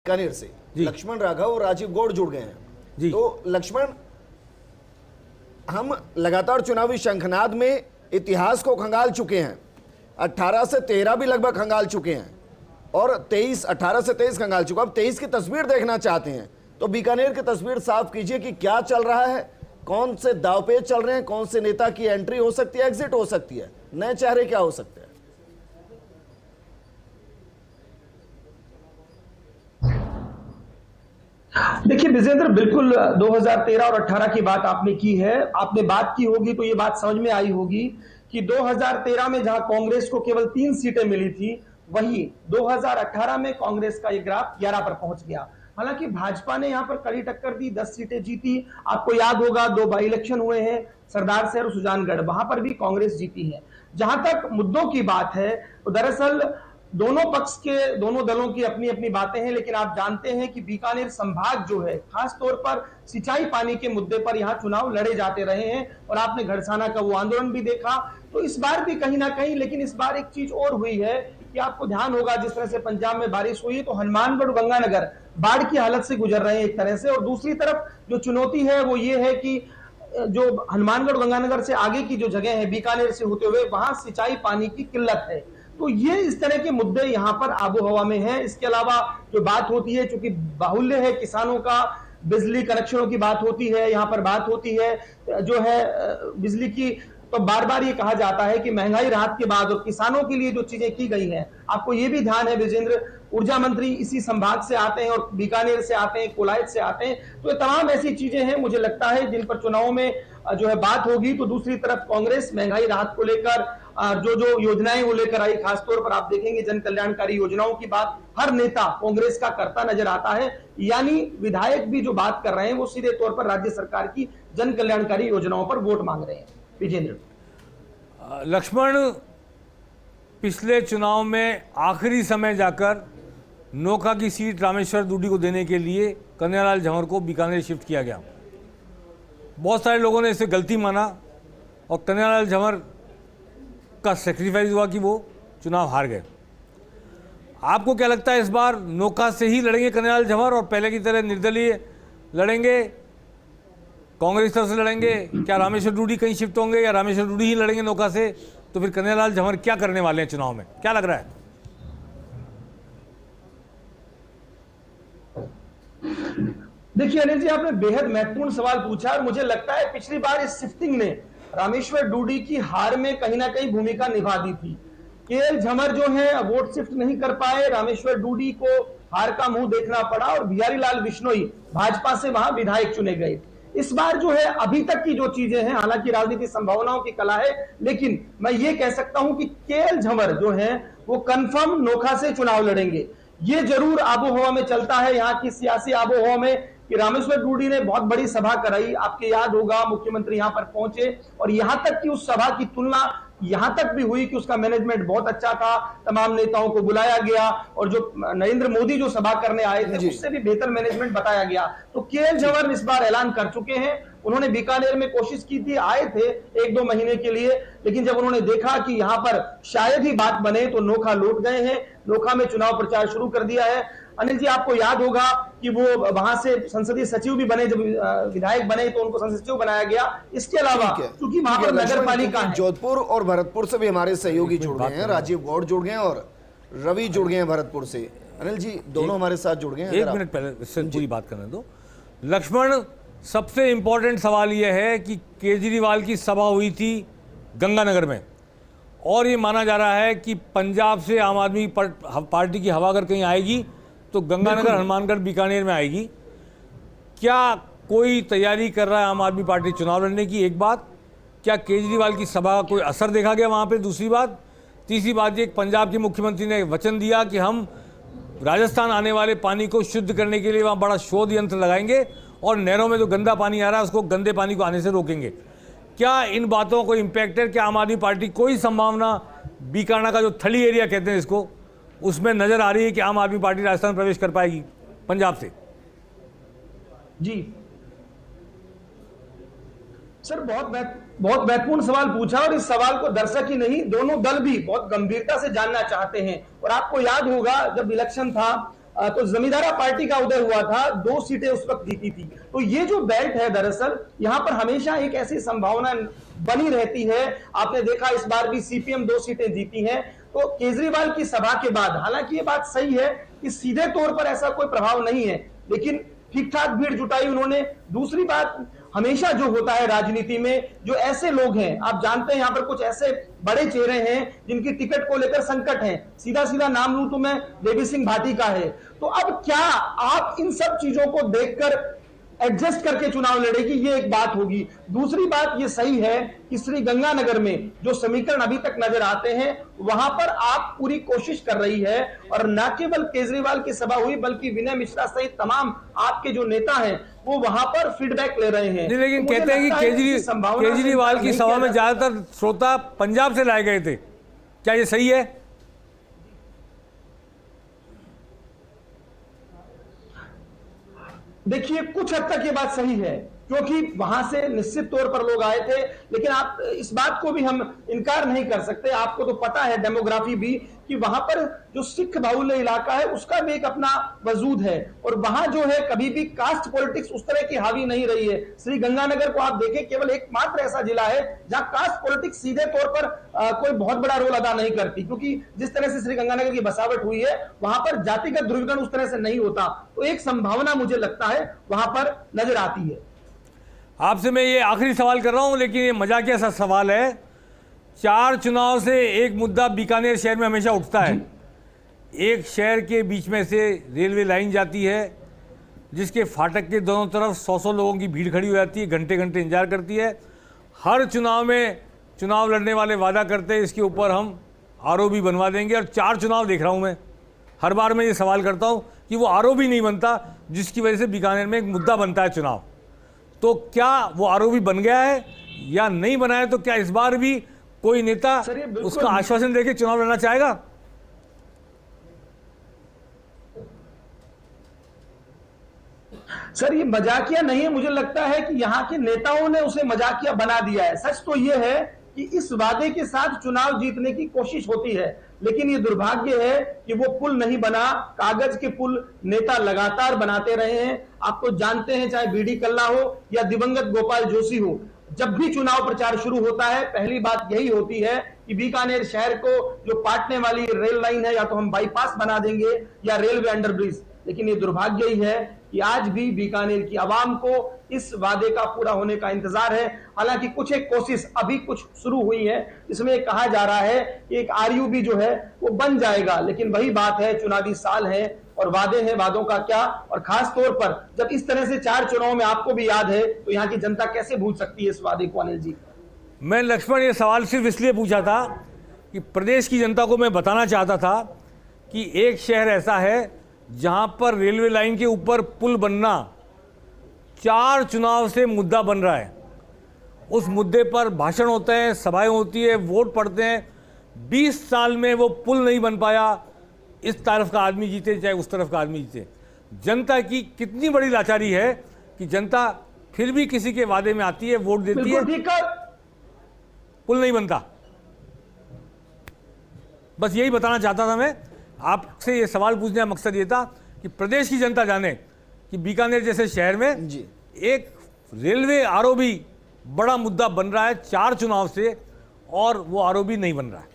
बीकानेर से लक्ष्मण राघव और राजीव गौड़ जुड़ गए हैं। तो लक्ष्मण, हम लगातार चुनावी शंखनाद में इतिहास को खंगाल चुके हैं। 18 से 13 भी लगभग खंगाल चुके हैं और 18 से 23 खंगाल चुका। अब 23 की तस्वीर देखना चाहते हैं तो बीकानेर की तस्वीर साफ कीजिए कि क्या चल रहा है, कौन से दांवपेच चल रहे हैं, कौन से नेता की एंट्री हो सकती है, एग्जिट हो सकती है, नए चेहरे क्या हो सकते हैं। देखिए विजेंद्र, बिल्कुल 2013 और 18 की बात आपने की है। आपने बात की होगी तो ये बात समझ में आई होगी कि 2013 में जहां कांग्रेस को केवल 3 सीटें मिली थी, वहीं 2018 में कांग्रेस का ये ग्राफ 11 पर पहुंच गया। हालांकि भाजपा ने यहां पर कड़ी टक्कर दी, 10 सीटें जीती। आपको याद होगा 2 बाई इलेक्शन हुए हैं, सरदार शहर और सुजानगढ़, वहां पर भी कांग्रेस जीती है। जहां तक मुद्दों की बात है तो दरअसल दोनों पक्ष के, दोनों दलों की अपनी अपनी बातें हैं, लेकिन आप जानते हैं कि बीकानेर संभाग जो है, खास तौर पर सिंचाई पानी के मुद्दे पर यहां चुनाव लड़े जाते रहे हैं और आपने घड़साना का वो आंदोलन भी देखा। तो इस बार भी कहीं ना कहीं, लेकिन इस बार एक चीज और हुई है कि आपको ध्यान होगा जिस तरह से पंजाब में बारिश हुई तो हनुमानगढ़ गंगानगर बाढ़ की हालत से गुजर रहे हैं एक तरह से, और दूसरी तरफ जो चुनौती है वो ये है कि जो हनुमानगढ़ गंगानगर से आगे की जो जगह है बीकानेर से होते हुए, वहां सिंचाई पानी की किल्लत है। तो ये इस तरह के मुद्दे यहां पर आबो हवा में हैं। इसके अलावा जो बात होती है, चूंकि बाहुल्य है किसानों का, बिजली कनेक्शनों की बात होती है, यहां पर बात होती है जो है बिजली की, तो बार बार ये कहा जाता है कि महंगाई राहत के बाद और किसानों के लिए जो चीजें की गई हैं, आपको ये भी ध्यान है विजेंद्र, ऊर्जा मंत्री इसी संभाग से आते हैं और बीकानेर से आते हैं, कोलायत से आते हैं। तो ये तमाम ऐसी चीजें हैं मुझे लगता है जिन पर चुनाव में जो है बात होगी। तो दूसरी तरफ कांग्रेस महंगाई राहत को लेकर जो जो योजनाएं वो लेकर आई, खासतौर पर आप देखेंगे जन कल्याणकारी योजनाओं की बात हर नेता कांग्रेस का करता नजर आता है। यानी विधायक भी जो बात कर रहे हैं वो सीधे तौर पर राज्य सरकार की जन कल्याणकारी योजनाओं पर वोट मांग रहे हैं। विजेंद्र, लक्ष्मण, पिछले चुनाव में आखिरी समय जाकर नोखा की सीट रामेश्वर डूडी को देने के लिए कन्हैयालाल झंवर को बीकानेर शिफ्ट किया गया। बहुत सारे लोगों ने इसे गलती माना और कन्हैयालाल झंवर का सेक्रीफाइस हुआ कि वो चुनाव हार गए। आपको क्या लगता है इस बार नोखा से ही लड़ेंगे कन्हैयालाल झंवर और पहले की तरह निर्दलीय लड़ेंगे, कांग्रेस तरफ से लड़ेंगे? क्या रामेश्वर डूडी कहीं शिफ्ट होंगे या रामेश्वर डूडी ही लड़ेंगे नोखा से? तो फिर कन्हैयालाल झंवर क्या करने वाले हैं चुनाव में, क्या लग रहा है? देखिए अनिल जी, आपने बेहद महत्वपूर्ण सवाल पूछा और मुझे लगता है पिछली बार इस शिफ्टिंग ने रामेश्वर डूडी की हार में कहीं ना कहीं भूमिका निभा दी थी। केएल झंवर जो है वोट शिफ्ट नहीं कर पाए, रामेश्वर डूडी को हार का मुंह देखना पड़ा और बिहारी लाल बिश्नोई भाजपा से वहां विधायक चुने गए। इस बार जो है अभी तक की जो चीजें हैं, हालांकि राजनीतिक संभावनाओं की कला है, लेकिन मैं ये कह सकता हूं कि केएल झंवर जो है वो कंफर्म नोखा से चुनाव लड़ेंगे। ये जरूर आबो हवा में चलता है यहाँ की सियासी आबो हवा में कि रामेश्वर डूडी ने बहुत बड़ी सभा कराई। आपके याद होगा मुख्यमंत्री यहां पर पहुंचे और यहां तक कि उस सभा की तुलना यहां तक भी हुई कि उसका मैनेजमेंट बहुत अच्छा था, तमाम नेताओं को बुलाया गया और जो नरेंद्र मोदी जो सभा करने आए थे उससे भी बेहतर मैनेजमेंट बताया गया। तो केएल झंवर इस बार ऐलान कर चुके हैं। उन्होंने बीकानेर में कोशिश की थी, आए थे 1-2 महीने के लिए, लेकिन जब उन्होंने देखा कि यहां पर शायद ही बात बने तो नोखा लौट गए हैं। नोखा में चुनाव प्रचार शुरू कर दिया है। अनिल जी, आपको याद होगा कि वो वहां से संसदीय सचिव भी बने, जब विधायक बने तो उनको संसदीय सचिव बनाया गया। इसके अलावा क्योंकि वहां पर नगर पालिका है, जोधपुर और भरतपुर से भी हमारे सहयोगी जुड़ गए हैं, राजीव गौड़ जुड़ गए हैं और रवि जुड़ गए हैं भरतपुर से। अनिल जी दोनों हमारे साथ जुड़ गए हैं। 1 मिनट पहले इससे पूरी बात करने दो। लक्ष्मण, सबसे इंपॉर्टेंट सवाल यह है कि केजरीवाल की सभा हुई थी गंगानगर में और ये माना जा रहा है कि पंजाब से आम आदमी पार्टी की हवा अगर कहीं आएगी तो गंगानगर, हनुमानगढ़, बीकानेर में आएगी। क्या कोई तैयारी कर रहा है आम आदमी पार्टी चुनाव लड़ने की? एक बात, क्या केजरीवाल की सभा का कोई असर देखा गया वहाँ पे? दूसरी बात, तीसरी बात ये, पंजाब के मुख्यमंत्री ने वचन दिया कि हम राजस्थान आने वाले पानी को शुद्ध करने के लिए वहाँ बड़ा शोध यंत्र लगाएंगे और नहरों में जो गंदा पानी आ रहा है उसको, गंदे पानी को आने से रोकेंगे। क्या इन बातों को इम्पैक्ट है? क्या आम आदमी पार्टी कोई संभावना बीकाना का जो थली एरिया कहते हैं इसको, उसमें नजर आ रही है कि आम आदमी पार्टी राजस्थान प्रवेश कर पाएगी पंजाब से? जी सर, बहुत महत्वपूर्ण सवाल पूछा और इस सवाल को दर्शक ही नहीं दोनों दल भी बहुत गंभीरता से जानना चाहते हैं। और आपको याद होगा जब इलेक्शन था तो जमींदारा पार्टी का उदय हुआ था, 2 सीटें उस वक्त जीती थी। तो ये जो बेल्ट है दरअसल यहां पर हमेशा एक ऐसी संभावना बनी रहती है। आपने देखा इस बार भी सीपीएम 2 सीटें जीती हैं। तो केजरीवाल की सभा के बाद, हालांकि ये बात सही है कि सीधे तौर पर ऐसा कोई प्रभाव नहीं है, लेकिन ठीक ठाक भीड़ जुटाई उन्होंने। दूसरी बात, हमेशा जो होता है राजनीति में, जो ऐसे लोग हैं, आप जानते हैं यहां पर कुछ ऐसे बड़े चेहरे हैं जिनकी टिकट को लेकर संकट है। सीधा सीधा नाम लूं तो मैं देवी सिंह भाटी का है। तो अब क्या आप इन सब चीजों को देखकर एडजस्ट करके चुनाव लड़ेगी, ये एक बात होगी। दूसरी बात ये सही है कि श्रीगंगानगर में जो समीकरण अभी तक नजर आते हैं वहां पर आप पूरी कोशिश कर रही है, और न केवल केजरीवाल की सभा हुई बल्कि विनय मिश्रा सहित तमाम आपके जो नेता हैं वो वहां पर फीडबैक ले रहे हैं। लेकिन कहते हैं कि केजरीवाल की सभा में ज्यादातर श्रोता पंजाब से लाए गए थे, क्या ये सही है? देखिए, कुछ हद तक ये बात सही है क्योंकि वहां से निश्चित तौर पर लोग आए थे, लेकिन आप इस बात को भी हम इनकार नहीं कर सकते, आपको तो पता है डेमोग्राफी भी, कि वहां पर जो सिख बाहुल्य इलाका है उसका भी एक अपना वजूद है, और वहां जो है कभी भी कास्ट पॉलिटिक्स उस तरह की हावी नहीं रही है। श्रीगंगानगर को आप देखें, केवल एकमात्र ऐसा जिला है जहां कास्ट पॉलिटिक्स सीधे तौर पर कोई बहुत बड़ा रोल अदा नहीं करती, क्योंकि जिस तरह से श्रीगंगानगर की बसावट हुई है वहां पर जातिगत ध्रुवीकरण उस तरह से नहीं होता। तो एक संभावना मुझे लगता है वहां पर नजर आती है। आपसे मैं ये आखिरी सवाल कर रहा हूं, लेकिन ये मजाकिया सा सवाल है। 4 चुनाव से एक मुद्दा बीकानेर शहर में हमेशा उठता है। एक शहर के बीच में से रेलवे लाइन जाती है जिसके फाटक के दोनों तरफ 100 लोगों की भीड़ खड़ी हो जाती है, घंटे घंटे इंतजार करती है। हर चुनाव में चुनाव लड़ने वाले वादा करते हैं इसके ऊपर हम आरओबी बनवा देंगे, और 4 चुनाव देख रहा हूँ मैं, हर बार मैं ये सवाल करता हूँ कि वो आरओबी नहीं बनता, जिसकी वजह से बीकानेर में एक मुद्दा बनता है चुनाव। तो क्या वो आरओबी बन गया है या नहीं बना है? तो क्या इस बार भी कोई नेता उसका आश्वासन देके चुनाव लड़ना चाहेगा? सर, ये मजाकिया नहीं है, मुझे लगता है कि यहाँ के नेताओं ने उसे मजाकिया बना दिया है। सच तो ये है कि इस वादे के साथ चुनाव जीतने की कोशिश होती है, लेकिन ये दुर्भाग्य है कि वो पुल नहीं बना। कागज के पुल नेता लगातार बनाते रहे हैं। आप तो जानते हैं, चाहे बीडी कल्ला हो या दिवंगत गोपाल जोशी हो, जब भी चुनाव प्रचार शुरू होता है पहली बात यही होती है कि बीकानेर शहर को जो काटने वाली रेल लाइन है या तो हम बाईपास बना देंगे या रेलवे अंडरब्रिज। लेकिन ये दुर्भाग्य ही है कि आज भी बीकानेर की आवाम को इस वादे का पूरा होने का इंतजार है। हालांकि कुछ एक कोशिश अभी कुछ शुरू हुई है, इसमें कहा जा रहा है कि एक आरयूबी जो है वो बन जाएगा, लेकिन वही बात है, चुनावी साल है और वादे हैं, वादों का क्या। और खास तौर पर जब इस तरह से 4 चुनाव में आपको भी याद है, तो यहाँ की जनता कैसे भूल सकती है इस वादे को? अनिल जी, मैं लक्ष्मण ये सवाल सिर्फ इसलिए पूछा था कि प्रदेश की जनता को मैं बताना चाहता था कि एक शहर ऐसा है जहां पर रेलवे लाइन के ऊपर पुल बनना 4 चुनाव से मुद्दा बन रहा है। उस मुद्दे पर भाषण होते हैं, सभाएं होती है, वोट पड़ते हैं। 20 साल में वो पुल नहीं बन पाया। इस तरफ का आदमी जीते चाहे उस तरफ का आदमी जीते, जनता की कितनी बड़ी लाचारी है कि जनता फिर भी किसी के वादे में आती है, वोट देती है, पुल नहीं बनता। बस यही बताना चाहता था मैं। आपसे ये सवाल पूछने का मकसद ये था कि प्रदेश की जनता जाने कि बीकानेर जैसे शहर में जी एक रेलवे आरओबी बड़ा मुद्दा बन रहा है 4 चुनाव से, और वो आरओबी नहीं बन रहा है।